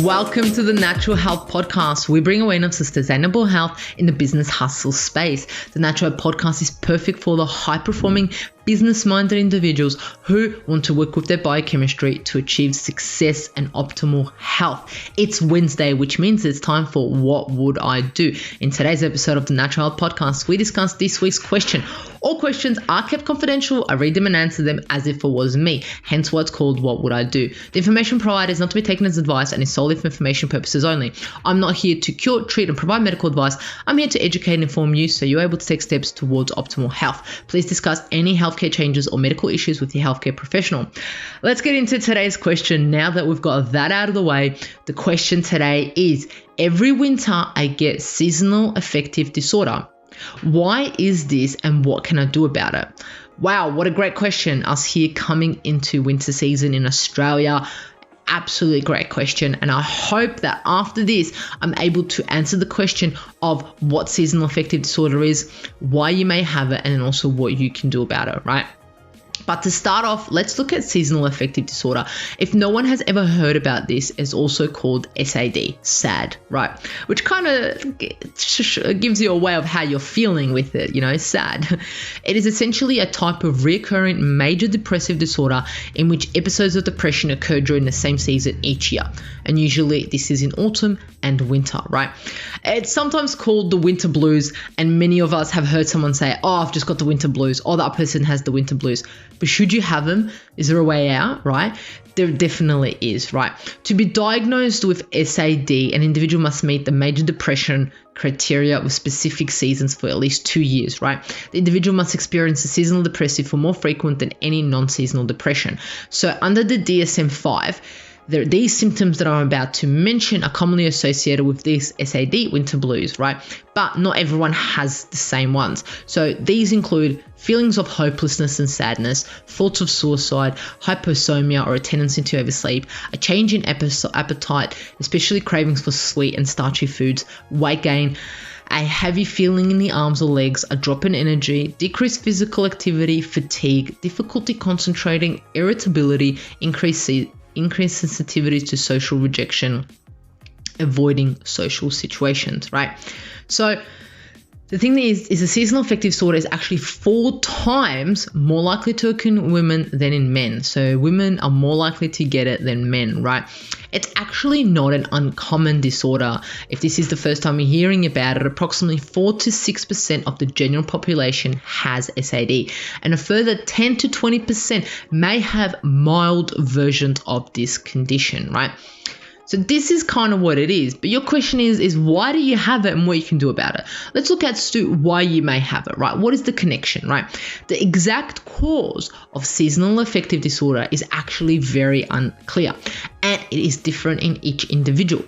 Welcome to the Natural Health Podcast. We bring awareness to sustainable health in the business hustle space. The Natural Health Podcast is perfect for the high-performing, business-minded individuals who want to work with their biochemistry to achieve success and optimal health. It's Wednesday, which means it's time for What Would I Do? In today's episode of the Natural Health Podcast, we discuss this week's question. All questions are kept confidential. I read them and answer them as if it was me, hence why it's called What Would I Do? The information provided is not to be taken as advice and is solely for information purposes only. I'm not here to cure, treat, and provide medical advice. I'm here to educate and inform you so you're able to take steps towards optimal health. Please discuss any healthcare changes or medical issues with your healthcare professional. Let's get into today's question. Now that we've got that out of the way, the question today is, every winter I get seasonal affective disorder. Why is this and what can I do about it? Wow, what a great question. Us here coming into winter season in Australia. Absolutely great question. And I hope that after this, I'm able to answer the question of what seasonal affective disorder is, why you may have it, and also what you can do about it, right? But to start off, let's look at seasonal affective disorder. If no one has ever heard about this, it's also called SAD, right? Which kind of gives you a way of how you're feeling with it, sad. It is essentially a type of recurrent major depressive disorder in which episodes of depression occur during the same season each year. And usually this is in autumn and winter, right? It's sometimes called the winter blues, and many of us have heard someone say, oh, I've just got the winter blues, or that person has the winter blues. But should you have them? Is there a way out, right? There definitely is, right? To be diagnosed with SAD, an individual must meet the major depression criteria with specific seasons for at least 2 years, right? The individual must experience a seasonal depressive for more frequent than any non-seasonal depression. So under the DSM-5, these symptoms that I'm about to mention are commonly associated with this SAD, winter blues, right? But not everyone has the same ones. So these include feelings of hopelessness and sadness, thoughts of suicide, hyposomnia or a tendency to oversleep, a change in appetite, especially cravings for sweet and starchy foods, weight gain, a heavy feeling in the arms or legs, a drop in energy, decreased physical activity, fatigue, difficulty concentrating, irritability, increased sensitivity to social rejection, avoiding social situations, right? So the thing is a seasonal affective disorder is actually 4 times more likely to occur in women than in men. So women are more likely to get it than men, right? It's actually not an uncommon disorder. If this is the first time you're hearing about it, approximately 4 to 6% of the general population has SAD, and a further 10 to 20% may have mild versions of this condition, right? So this is kind of what it is. But your question is why do you have it and what you can do about it? Let's look at why you may have it, right? What is the connection, right? The exact cause of seasonal affective disorder is actually very unclear, and it is different in each individual.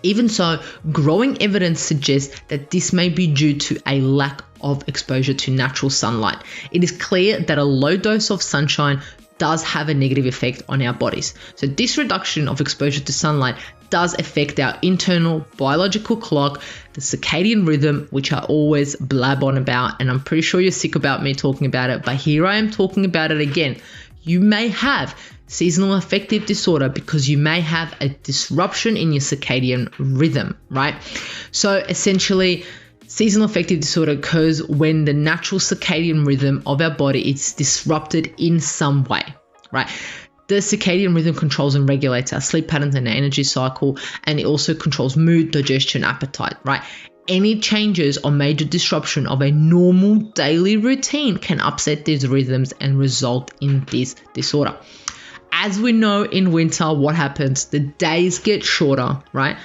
Even so, growing evidence suggests that this may be due to a lack of exposure to natural sunlight. It is clear that a low dose of sunshine does have a negative effect on our bodies. So this reduction of exposure to sunlight does affect our internal biological clock, the circadian rhythm, which I always blab on about, and I'm pretty sure you're sick about me talking about it, but here I am talking about it again. You may have seasonal affective disorder because you may have a disruption in your circadian rhythm, right? So essentially, seasonal affective disorder occurs when the natural circadian rhythm of our body is disrupted in some way, right? The circadian rhythm controls and regulates our sleep patterns and our energy cycle, and it also controls mood, digestion, appetite, right? Any changes or major disruption of a normal daily routine can upset these rhythms and result in this disorder. As we know, in winter, what happens? The days get shorter, right?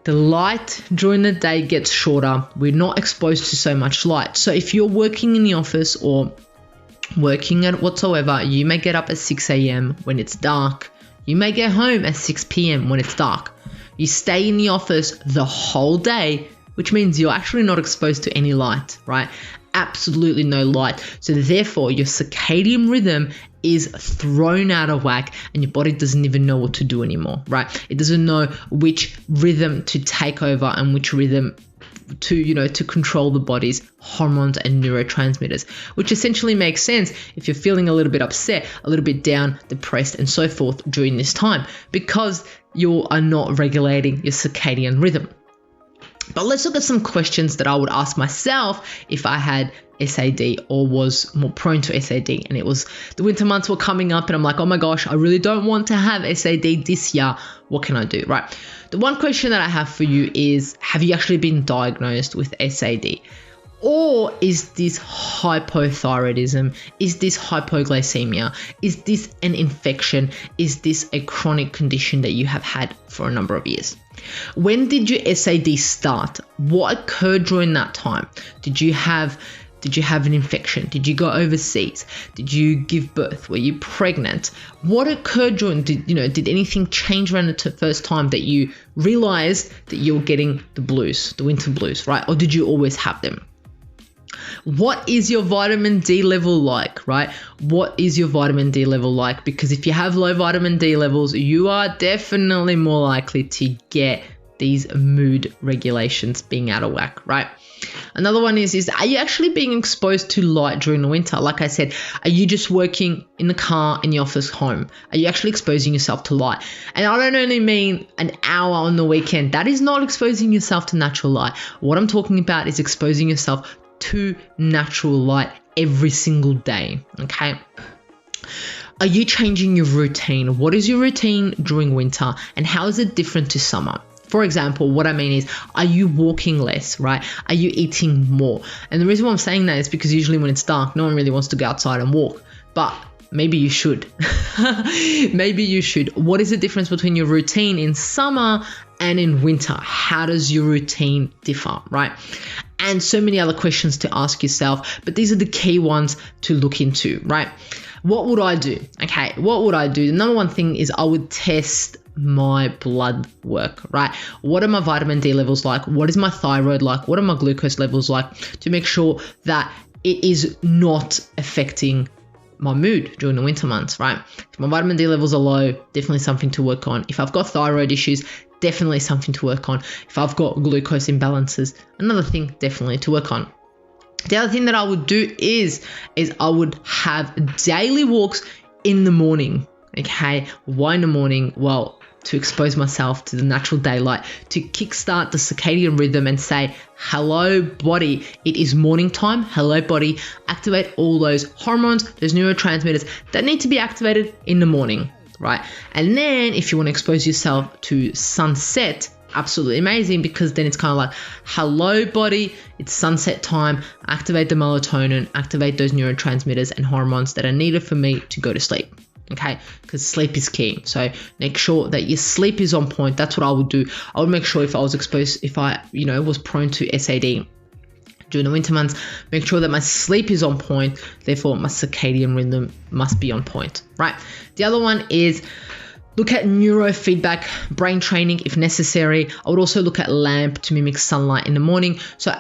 The light during the day gets shorter. We're not exposed to so much light. So if you're working in the office or working at whatsoever, you may get up at 6 a.m. when it's dark. You may get home at 6 p.m. when it's dark. You stay in the office the whole day, which means you're actually not exposed to any light, right? Absolutely no light. So therefore, your circadian rhythm is thrown out of whack and your body doesn't even know what to do anymore, right? It doesn't know which rhythm to take over and which rhythm to control the body's hormones and neurotransmitters, which essentially makes sense if you're feeling a little bit upset, a little bit down, depressed, and so forth during this time, because you are not regulating your circadian rhythm. But let's look at some questions that I would ask myself if I had SAD or was more prone to SAD, and it was the winter months were coming up and I'm like, oh my gosh, I really don't want to have SAD this year. What can I do, right? The one question that I have for you is, have you actually been diagnosed with SAD? Or is this hypothyroidism? Is this hypoglycemia? Is this an infection? Is this a chronic condition that you have had for a number of years? When did your SAD start? What occurred during that time? Did you have an infection? Did you go overseas? Did you give birth? Were you pregnant? What occurred during, did anything change around the first time that you realized that you were getting the blues, the winter blues, right? Or did you always have them? What is your vitamin D level like, right? What is your vitamin D level like? Because if you have low vitamin D levels, you are definitely more likely to get these mood regulations being out of whack, right? Another one is are you actually being exposed to light during the winter? Like I said, are you just working in the car, in the office, home? Are you actually exposing yourself to light? And I don't only mean an hour on the weekend. That is not exposing yourself to natural light. What I'm talking about is exposing yourself to natural light every single day, okay? Are you changing your routine? What is your routine during winter and how is it different to summer? For example, what I mean is, are you walking less, right? Are you eating more? And the reason why I'm saying that is because usually when it's dark, no one really wants to go outside and walk, but maybe you should. Maybe you should. What is the difference between your routine in summer and in winter? How does your routine differ, right? And so many other questions to ask yourself, but these are the key ones to look into, right? What would I do? Okay, what would I do? The number one thing is I would test my blood work, right? What are my vitamin D levels like? What is my thyroid like? What are my glucose levels like, to make sure that it is not affecting my mood during the winter months, right? If my vitamin D levels are low, definitely something to work on. If I've got thyroid issues, definitely something to work on. If I've got glucose imbalances, another thing definitely to work on. The other thing that I would do is I would have daily walks in the morning, okay? Why in the morning? Well, to expose myself to the natural daylight, to kickstart the circadian rhythm and say, hello body, it is morning time. Hello body, activate all those hormones, those neurotransmitters that need to be activated in the morning, right? And then if you want to expose yourself to sunset, absolutely amazing, because then it's kind of like, hello body, it's sunset time, activate the melatonin, activate those neurotransmitters and hormones that are needed for me to go to sleep. Okay, because sleep is key. So make sure that your sleep is on point. That's what I would do. I would make sure if I was exposed, if I, was prone to SAD during the winter months, make sure that my sleep is on point. Therefore, my circadian rhythm must be on point, right? The other one is look at neurofeedback, brain training if necessary. I would also look at lamp to mimic sunlight in the morning. So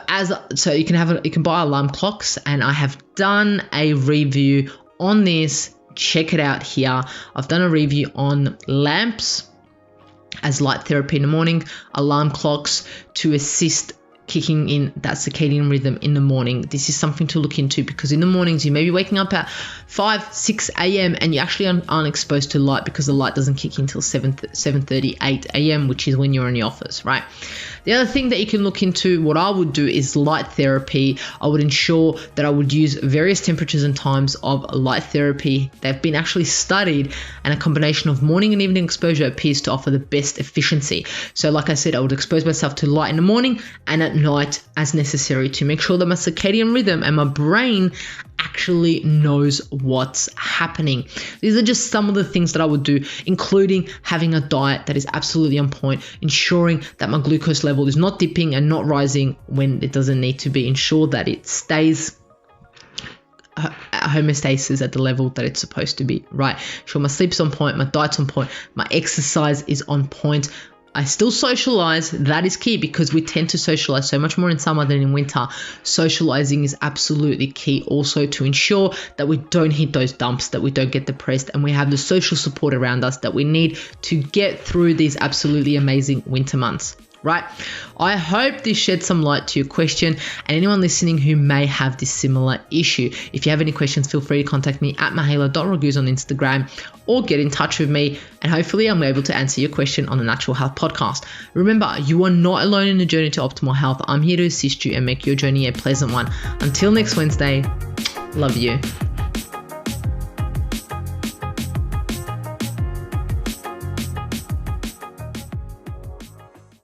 you can buy alarm clocks, and I have done a review on this. Check it out here. I've done a review on lamps as light therapy in the morning, alarm clocks to assist kicking in that circadian rhythm in the morning. This is something to look into, because in the mornings you may be waking up at 5, 6 a.m. and you actually aren't exposed to light, because the light doesn't kick in until 7:30, 8 a.m., which is when you're in the office, right? The other thing that you can look into, what I would do, is light therapy. I would ensure that I would use various temperatures and times of light therapy. They've been actually studied, and a combination of morning and evening exposure appears to offer the best efficiency. So like I said, I would expose myself to light in the morning and at night as necessary, to make sure that my circadian rhythm and my brain actually knows what's happening. These are just some of the things that I would do, including having a diet that is absolutely on point, ensuring that my glucose level is not dipping and not rising when it doesn't need to be. Ensure that it stays homeostasis at the level that it's supposed to be, right? Sure, my sleep's on point, my diet's on point, my exercise is on point. I still socialize. That is key, because we tend to socialize so much more in summer than in winter. Socializing is absolutely key also, to ensure that we don't hit those dumps, that we don't get depressed, and we have the social support around us that we need to get through these absolutely amazing winter months. right? I hope this shed some light to your question and anyone listening who may have this similar issue. If you have any questions, feel free to contact me at mihaela.raguz on Instagram or get in touch with me, and hopefully I'm able to answer your question on the Natural Health Podcast. Remember, you are not alone in the journey to optimal health. I'm here to assist you and make your journey a pleasant one. Until next Wednesday, love you.